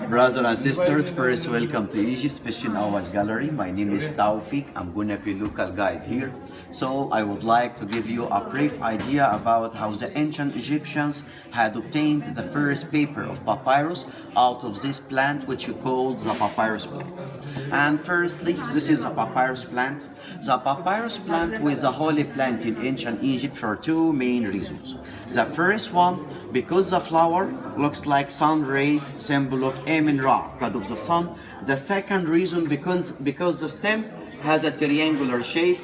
Brothers and sisters, first welcome to Egypt, especially in our gallery. My name is Taufik. I'm gonna be local guide here. So I would like to give you a brief idea about how the ancient Egyptians had obtained the first paper of papyrus out of this plant which you call the papyrus plant. And firstly, this is a papyrus plant. The papyrus plant was a holy plant in ancient Egypt for two main reasons. The first one, because the flower looks like sun rays, symbol of Amun-Ra, god of the sun. The second reason, because the stem has a triangular shape,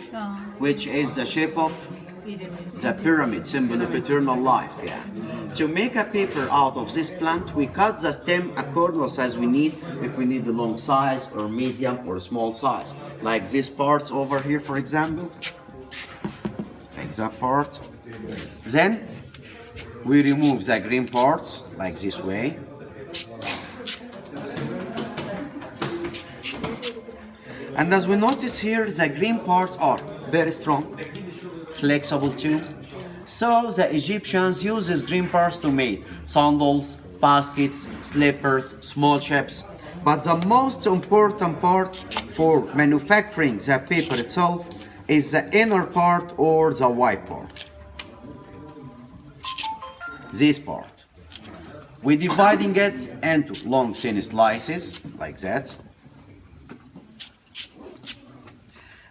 which is the shape of the pyramid, symbol of eternal life. Yeah. To make a paper out of this plant, we cut the stem according to the size we need, if we need a long size or medium or small size. Like these parts over here, for example. Like that part. Then we remove the green parts, like this way. And as we notice here, the green parts are very strong, flexible too. So the Egyptians use these green parts to make sandals, baskets, slippers, small ships. But the most important part for manufacturing the paper itself is the inner part or the white part. This part. We're dividing it into long thin slices, like that.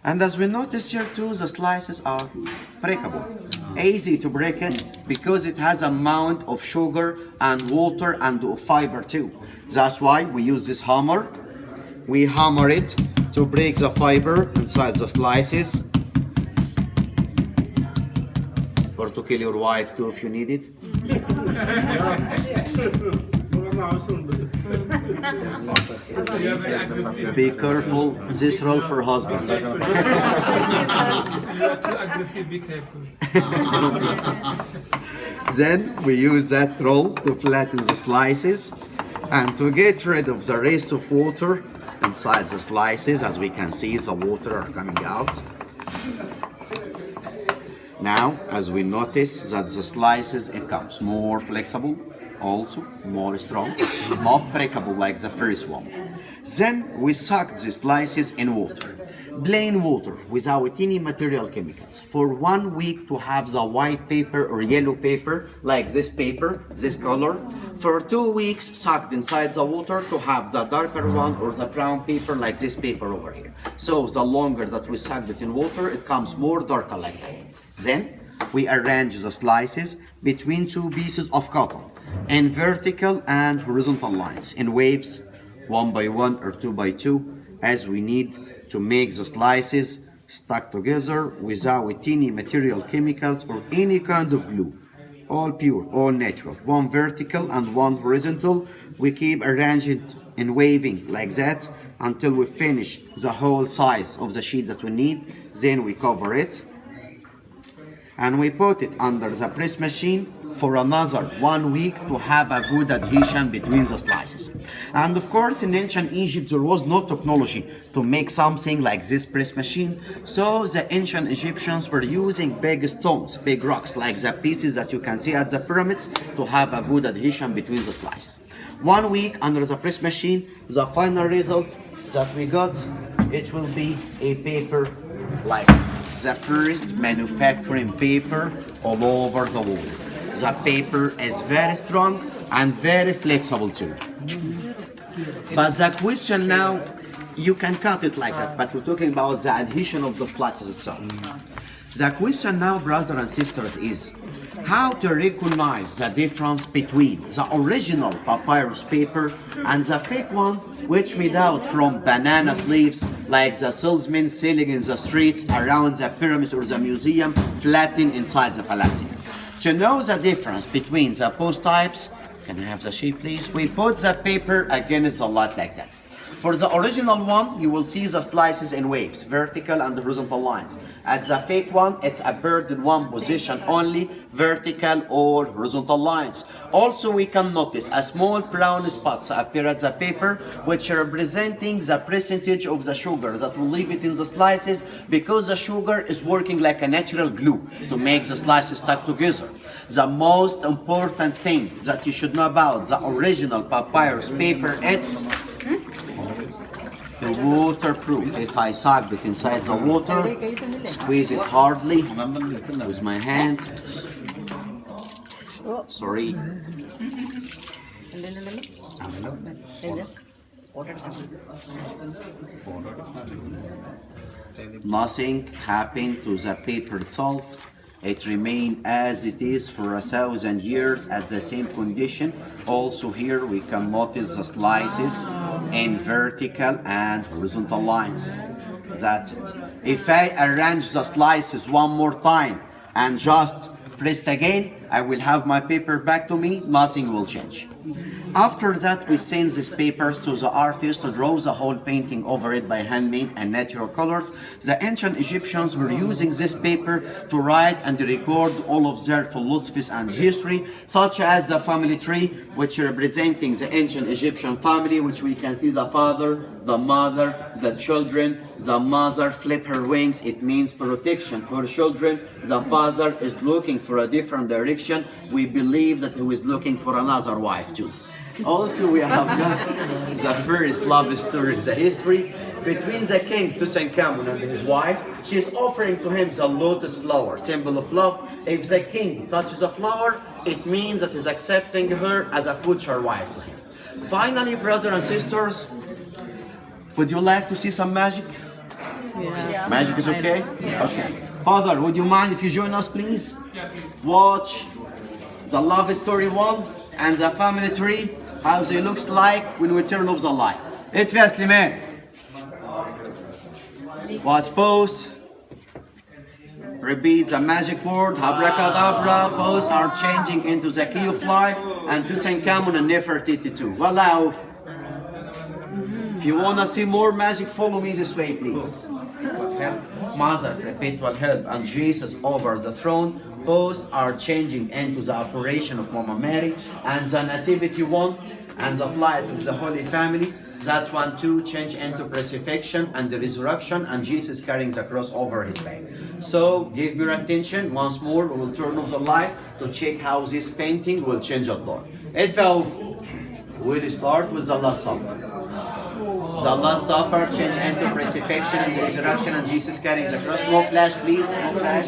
And as we notice here too, the slices are breakable. Easy to break it because it has amount of sugar and water and fiber too. That's why we use this hammer. We hammer it to break the fiber inside the slices. Or to kill your wife too if you need it. Be careful, this roll for husband. Then we use that roll to flatten the slices and to get rid of the rest of water inside the slices. As we can see, the water are coming out. Now, as we notice that the slices, it comes more flexible, also more strong, not breakable like the first one. Then we soak the slices in water, plain water without any material chemicals, for 1 week to have the white paper or yellow paper like this paper, this color. For 2 weeks soaked inside the water to have the darker one or the brown paper like this paper over here. So the longer that we soak it in water, it comes more darker like that. Then we arrange the slices between two pieces of cotton in vertical and horizontal lines in waves, 1 by 1 or 2 by 2, as we need to make the slices stuck together without any material chemicals or any kind of glue. All pure, all natural. One vertical and one horizontal. We keep arranging it in waving like that until we finish the whole size of the sheet that we need. Then we cover it and we put it under the press machine for another 1 week to have a good adhesion between the slices. And of course, in ancient Egypt, there was no technology to make something like this press machine. So the ancient Egyptians were using big stones, big rocks, like the pieces that you can see at the pyramids, to have a good adhesion between the slices. 1 week under the press machine, the final result that we got, it will be a paper like this. The first manufacturing paper all over the world. The paper is very strong and very flexible too. But the question now, you can cut it like that, but we're talking about the adhesion of the slices itself. The question now, brothers and sisters, is how to recognize the difference between the original papyrus paper and the fake one, which made out from banana leaves, like the salesmen selling in the streets around the pyramids or the museum, flattened inside the plastic. To know the difference between the both types, can I have the sheet please? We put the paper against the light like that. For the original one, you will see the slices in waves, vertical and horizontal lines. At the fake one, it's a bird in one position only, vertical or horizontal lines. Also, we can notice a small brown spots appear at the paper, which are representing the percentage of the sugar that will leave it in the slices, because the sugar is working like a natural glue to make the slices stuck together. The most important thing that you should know about the original papyrus paper, it's waterproof. If I sucked it inside the water, squeeze it hardly with my hand. Sorry. Nothing happened to the paper itself. It remained as it is for 1,000 years at the same condition. Also here we can notice the slices in vertical and horizontal lines. That's it. If I arrange the slices one more time and just press it again, I will have my paper back to me, nothing will change. After that, we send these papers to the artist to draw the whole painting over it by handmade and natural colors. The ancient Egyptians were using this paper to write and record all of their philosophies and history, such as the family tree, which representing the ancient Egyptian family, which we can see the father, the mother, the children. The mother flip her wings, it means protection to her children. The father is looking for a different direction. We believe that he was looking for another wife too. Also, we have got the first love story, the history between the king Tutankhamun and his wife. She is offering to him the lotus flower, symbol of love. If the king touches the flower, it means that he's accepting her as a future wife to him. Finally, brothers and sisters, would you like to see some magic? Yeah. Magic is okay? Yeah. Okay. Father, would you mind if you join us, please? Watch the love story 1 and the family tree, how they looks like when we turn off the light. اتفق يا سليمان. Watch both. Repeat the magic word, abracadabra. Both are changing into the key of life and Tutankhamun and Nefertiti. Wallah. If you want to see more magic, follow me this way, please. Help, Mother, perpetual help, and Jesus over the throne. Both are changing into the operation of Mama Mary, and the nativity one and the flight of the Holy Family. That one too change into crucifixion and the resurrection, and Jesus carrying the cross over his back. So give me your attention once more. We will turn off the light to check how this painting will change a lot. We'll start with the Last Supper. The Last Supper change into crucifixion and the resurrection, and Jesus carrying the cross. No flash, please. No flash.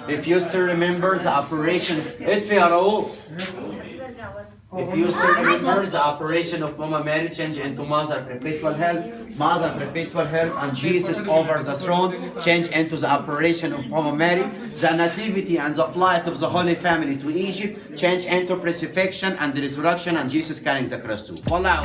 If you still remember the operation, if you still remember the operation of Mama Mary change into Mother Perpetual Help, and Jesus over the throne change into the operation of Mama Mary. The nativity and the flight of the Holy Family to Egypt change into crucifixion and the resurrection, and Jesus carrying the cross too. Wallah.